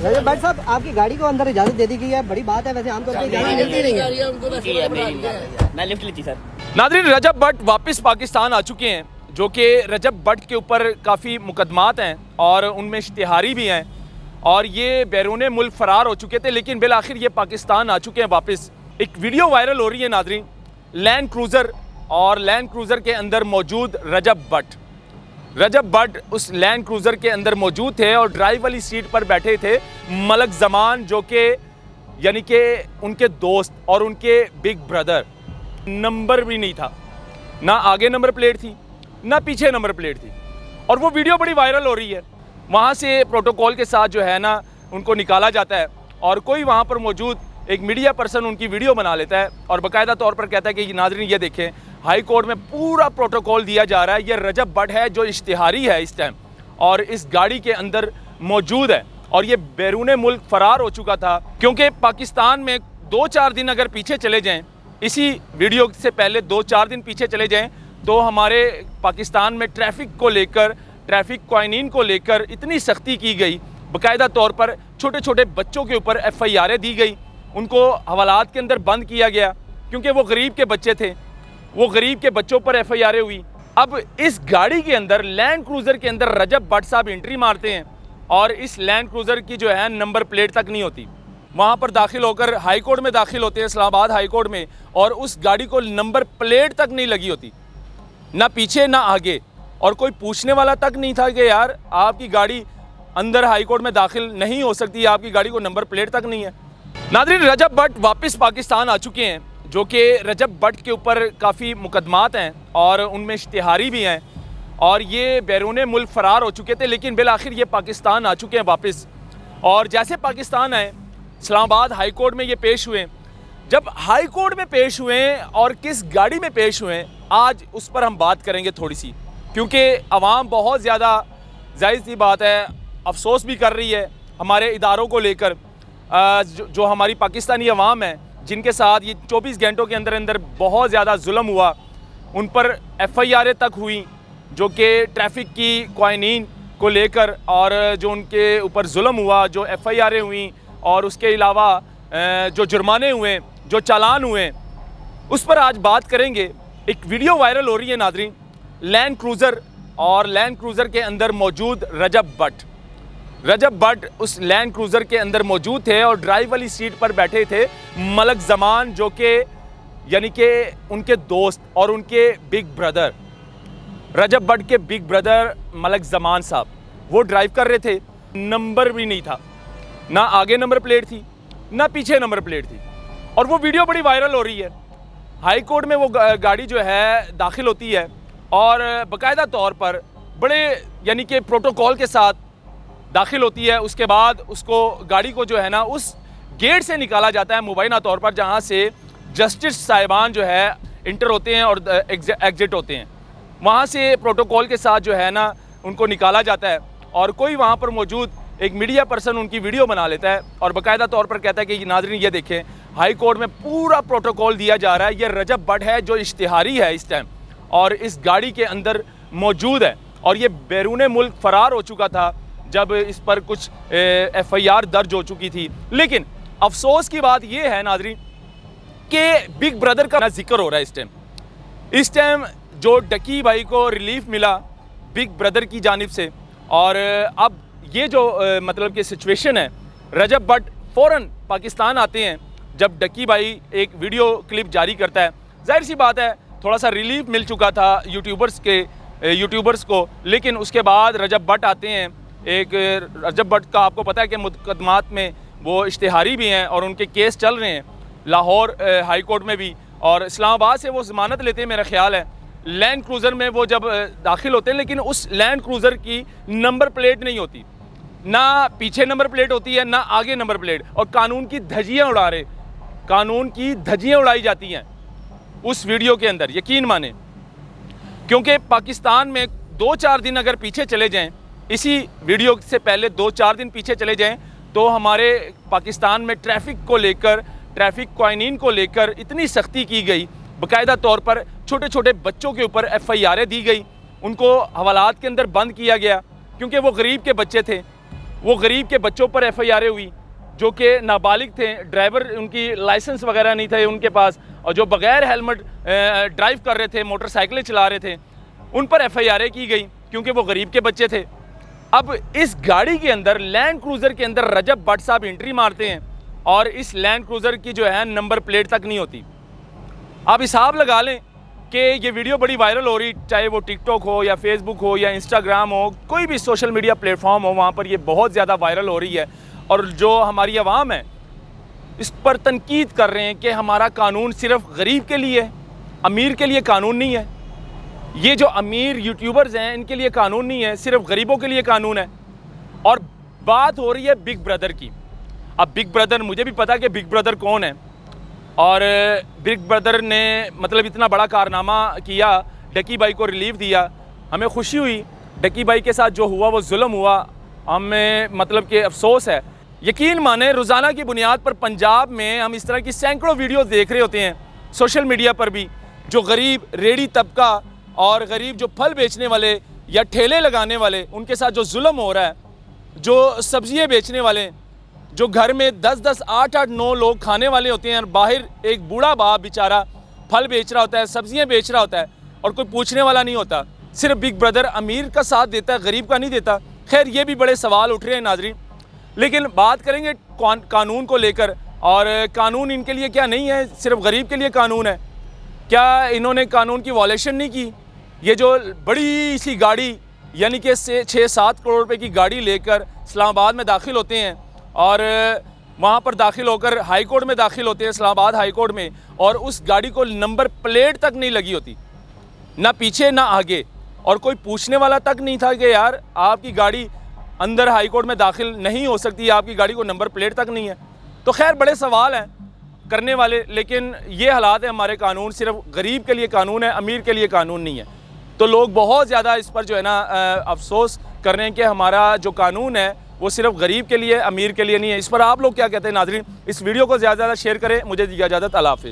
रजब भट्ट साहब, आपकी गाड़ी को अंदर इजाजत दे दी गई है, बड़ी बात है। वैसे आमतौर पर इजाजत मिलती नहीं है। मैं लिफ्ट ली थी सर। नाज़रीन, रजब भट्ट वापस पाकिस्तान आ चुके हैं, जो कि रजब भट्ट के ऊपर काफ़ी मुकदमात हैं और उनमें इश्तिहारी भी हैं और ये बैरून मुल्क फ़रार हो चुके थे, लेकिन बिल आखिर ये पाकिस्तान आ चुके हैं वापस। एक वीडियो वायरल हो रही है नाज़रीन, लैंड क्रूज़र और लैंड क्रूज़र के अंदर मौजूद रजब भट्ट उस लैंड क्रूज़र के अंदर मौजूद थे और ड्राइव वाली सीट पर बैठे थे मलक ज़मान, जो कि यानी कि उनके दोस्त और उनके बिग ब्रदर। नंबर भी नहीं था, ना आगे नंबर प्लेट थी ना पीछे नंबर प्लेट थी, और वो वीडियो बड़ी वायरल हो रही है। वहाँ से प्रोटोकॉल के साथ जो है ना उनको निकाला जाता है और कोई वहाँ पर मौजूद एक मीडिया पर्सन उनकी वीडियो बना लेता है और बाकायदा तौर पर कहता है कि नाज़रीन ये देखें, हाई कोर्ट में पूरा प्रोटोकॉल दिया जा रहा है, ये रजब भट्ट है जो इश्तिहारी है इस टाइम और इस गाड़ी के अंदर मौजूद है और ये बैरून मुल्क फ़रार हो चुका था। क्योंकि पाकिस्तान में 2-4 दिन अगर पीछे चले जाएँ, इसी वीडियो से पहले 2-4 दिन पीछे चले जाएँ, तो हमारे पाकिस्तान में ट्रैफ़िक को लेकर, ट्रैफ़िक क्वाइनीन को लेकर इतनी सख्ती की गई, बाकायदा तौर पर छोटे छोटे बच्चों के ऊपर FIR दी गई, उनको हवालात के अंदर बंद किया गया क्योंकि वो गरीब के बच्चे थे, वो गरीब के बच्चों पर FIR हुई। अब इस गाड़ी के अंदर, लैंड क्रूज़र के अंदर रजब भट्ट साहब एंट्री मारते हैं और इस लैंड क्रूज़र की जो है नंबर प्लेट तक नहीं होती। वहाँ पर दाखिल होकर हाई कोर्ट में दाखिल होते हैं, इस्लामाबाद हाई कोर्ट में, और उस गाड़ी को नंबर प्लेट तक नहीं लगी होती, ना पीछे ना आगे, और कोई पूछने वाला तक नहीं था कि यार आपकी गाड़ी अंदर हाई कोर्ट में दाखिल नहीं हो सकती, आपकी गाड़ी को नंबर प्लेट तक नहीं है। नाज़रीन, रजब भट्ट वापस पाकिस्तान आ चुके हैं, जो कि रजब भट्ट के ऊपर काफ़ी मुकदमात हैं और उनमें इश्तिहारी भी हैं और ये बैरून मुल्क फ़रार हो चुके थे, लेकिन बिल आखिर ये पाकिस्तान आ चुके हैं वापस। और जैसे पाकिस्तान आए, इस्लामाबाद हाई कोर्ट में ये पेश हुए। जब हाई कोर्ट में पेश हुए और किस गाड़ी में पेश हुए, आज उस पर हम बात करेंगे थोड़ी सी, क्योंकि आवाम बहुत ज़्यादा, जायज़ सी बात है, अफसोस भी कर रही है हमारे इदारों को लेकर। जो हमारी पाकिस्तानी अवाम है, जिनके साथ ये 24 घंटों के अंदर अंदर बहुत ज़्यादा जुल्म हुआ, उन पर FIR तक हुई, जो कि ट्रैफ़िक की क्वाइनीन को लेकर, और जो उनके ऊपर जुल्म हुआ, जो FIR हुई, और उसके अलावा जो जुर्माने हुए, जो चालान हुए, उस पर आज बात करेंगे। एक वीडियो वायरल हो रही है नाज़रीन, लैंड क्रूज़र और लैंड क्रूज़र के अंदर मौजूद रजब भट्ट उस लैंड क्रूज़र के अंदर मौजूद थे और ड्राइव वाली सीट पर बैठे थे मलक ज़मान, जो कि यानी कि उनके दोस्त और उनके बिग ब्रदर, रजब भट्ट के बिग ब्रदर मलक ज़मान साहब, वो ड्राइव कर रहे थे। नंबर भी नहीं था, ना आगे नंबर प्लेट थी ना पीछे नंबर प्लेट थी, और वो वीडियो बड़ी वायरल हो रही है। हाई कोर्ट में वो गाड़ी जो है दाखिल होती है और बाकायदा तौर पर बड़े यानी कि प्रोटोकॉल के साथ दाखिल होती है। उसके बाद उसको, गाड़ी को जो है ना, उस गेट से निकाला जाता है मुबैना तौर पर, जहाँ से जस्टिस साहिबान जो है इंटर होते हैं और एग्ज़िट होते हैं। वहाँ से प्रोटोकॉल के साथ जो है ना उनको निकाला जाता है और कोई वहाँ पर मौजूद एक मीडिया पर्सन उनकी वीडियो बना लेता है और बाकायदा तौर पर कहता है कि नाज़रीन ये देखें, हाई कोर्ट में पूरा प्रोटोकॉल दिया जा रहा है, ये रजब भट्ट है जो इश्तिहारी है इस टाइम और इस गाड़ी के अंदर मौजूद है, और ये बैरून मुल्क फ़रार हो चुका था जब इस पर कुछ FIR दर्ज हो चुकी थी। लेकिन अफसोस की बात यह है नाज़रीन कि बिग ब्रदर का जिक्र हो रहा है इस टाइम जो डकी भाई को रिलीफ मिला बिग ब्रदर की जानिब से, और अब ये जो मतलब कि सिचुएशन है, रजब भट्ट फ़ौरन पाकिस्तान आते हैं जब डकी भाई एक वीडियो क्लिप जारी करता है। जाहिर सी बात है, थोड़ा सा रिलीफ मिल चुका था यूट्यूबर्स को, लेकिन उसके बाद रजब भट्ट आते हैं। एक रजब भट्ट का आपको पता है कि मुकदमात में वो इश्तिहारी भी हैं और उनके केस चल रहे हैं लाहौर हाई कोर्ट में भी, और इस्लामाबाद से वो ज़मानत लेते हैं मेरा ख़्याल है। लैंड क्रूज़र में वो जब दाखिल होते हैं, लेकिन उस लैंड क्रूज़र की नंबर प्लेट नहीं होती, ना पीछे नंबर प्लेट होती है ना आगे नंबर प्लेट, और कानून की धज्जियाँ उड़ाई जाती हैं उस वीडियो के अंदर, यकीन माने। क्योंकि पाकिस्तान में 2-4 दिन अगर पीछे चले जाएं, इसी वीडियो से पहले 2-4 दिन पीछे चले जाएं, तो हमारे पाकिस्तान में ट्रैफ़िक को लेकर, ट्रैफ़िक क्वाइनीन को लेकर इतनी सख्ती की गई, बाकायदा तौर पर छोटे छोटे बच्चों के ऊपर FIR दी गई, उनको हवालात के अंदर बंद किया गया क्योंकि वो गरीब के बच्चे थे, वो गरीब के बच्चों पर FIR हुई जो कि नाबालिग थे, ड्राइवर उनकी लाइसेंस वगैरह नहीं थे उनके पास, और जो बगैर हेलमेट ड्राइव कर रहे थे, मोटरसाइकिलें चला रहे थे, उन पर FIR की गई क्योंकि वो गरीब के बच्चे थे। अब इस गाड़ी के अंदर, लैंड क्रूज़र के अंदर रजब भट्ट साहब एंट्री मारते हैं और इस लैंड क्रूज़र की जो है नंबर प्लेट तक नहीं होती। आप हिसाब लगा लें कि ये वीडियो बड़ी वायरल हो रही, चाहे वो टिकटॉक हो या फेसबुक हो या इंस्टाग्राम हो, कोई भी सोशल मीडिया प्लेटफॉर्म हो, वहाँ पर ये बहुत ज़्यादा वायरल हो रही है। और जो हमारी आवाम है इस पर तनकीद कर रहे हैं कि हमारा कानून सिर्फ गरीब के लिए है, अमीर के लिए कानून नहीं है। ये जो अमीर यूट्यूबर्स हैं इनके लिए कानून नहीं है, सिर्फ गरीबों के लिए कानून है। और बात हो रही है बिग ब्रदर की। अब बिग ब्रदर, मुझे भी पता कि बिग ब्रदर कौन है, और बिग ब्रदर ने मतलब इतना बड़ा कारनामा किया, डकी भाई को रिलीफ दिया, हमें खुशी हुई। डकी भाई के साथ जो हुआ वो जुल्म हुआ, हमें मतलब कि अफसोस है। यकीन माने रोज़ाना की बुनियाद पर पंजाब में हम इस तरह की सैकड़ों वीडियोस देख रहे होते हैं सोशल मीडिया पर भी, जो गरीब रेडी तबका और गरीब जो फल बेचने वाले या ठेले लगाने वाले, उनके साथ जो जुल्म हो रहा है, जो सब्जियां बेचने वाले, जो घर में 10-10, 8-8, 9 लोग खाने वाले होते हैं, और बाहर एक बूढ़ा बाप बेचारा फल बेच रहा होता है, सब्जियां बेच रहा होता है, और कोई पूछने वाला नहीं होता। सिर्फ बिग ब्रदर अमीर का साथ देता है, गरीब का नहीं देता। खैर, ये भी बड़े सवाल उठ रहे हैं नाजरीन, लेकिन बात करेंगे कानून को लेकर। और कानून इनके लिए क्या नहीं है, सिर्फ गरीब के लिए कानून है क्या? इन्होंने कानून की वॉलेशन नहीं की? ये जो बड़ी सी गाड़ी यानी कि 6-7 करोड़ रुपए की गाड़ी लेकर इस्लामाबाद में दाखिल होते हैं, और वहाँ पर दाखिल होकर हाई कोर्ट में दाखिल होते हैं, इस्लामाबाद हाई कोर्ट में, और उस गाड़ी को नंबर प्लेट तक नहीं लगी होती, ना पीछे ना आगे, और कोई पूछने वाला तक नहीं था कि यार आपकी गाड़ी अंदर हाई कोर्ट में दाखिल नहीं हो सकती, आपकी गाड़ी को नंबर प्लेट तक नहीं है। तो खैर, बड़े सवाल हैं करने वाले, लेकिन ये हालात है हमारे कानून। सिर्फ गरीब के लिए कानून है, अमीर के लिए कानून नहीं है। तो लोग बहुत ज़्यादा इस पर जो है ना अफसोस कर रहे हैं कि हमारा जो कानून है वो सिर्फ गरीब के लिए, अमीर के लिए नहीं है। इस पर आप लोग क्या कहते हैं नाज़रीन? इस वीडियो को ज़्यादा से ज़्यादा शेयर करें। मुझे दिया इजाज़त, अल्लाह हाफ़िज़।